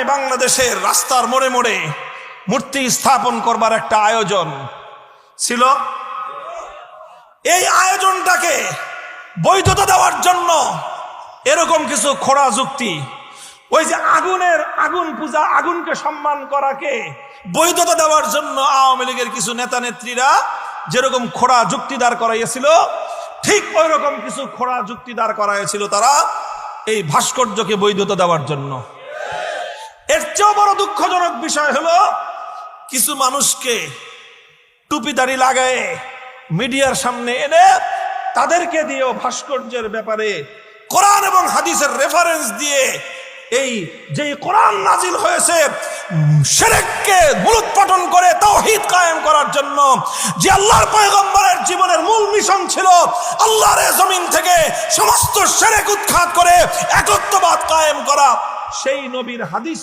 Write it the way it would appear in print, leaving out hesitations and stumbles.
বাংলাদেশের রাস্তার মোড়ে মোড়ে মূর্তি স্থাপন করবার একটা আয়োজন ছিল। এই আয়োজনটাকে বৈধতা দেওয়ার জন্য এরকম কিছু খোড়া যুক্তি, ওই যে আগুন পূজা, আগুনকে সম্মান করাকে বৈধতা দেওয়ার জন্য আওয়ামী লীগের কিছু নেতা নেত্রীরা যেরকম খোড়া যুক্তি দাঁড় করাইছিল, ঠিক ওই রকম কিছু খোড়া যুক্তি দাঁড় করাইছিল তারা এই ভাস্কর্যকে বৈধতা দেওয়ার জন্য। এর চেয়েও বড় দুঃখজনক বিষয় হলো, কিছু মানুষকে টুপি দাড়ি লাগায় মিডিয়ার সামনে এনে তাদেরকে দিয়েও ভাস্কর্যের ব্যাপারে কোরআন এবং হাদিসের রেফারেন্স দিয়ে এই যে কোরআন নাজিল হয়েছে শিরককে মূলোৎপাটন করে তাওহীদ কায়েম করার জন্য, যে আল্লাহর পয়গম্বরের জীবনের মূল মিশন ছিল আল্লাহর জমিন থেকে সমস্ত শিরক উৎখাত করে একত্ববাদ কায়েম করা, সেই নবীর হাদিস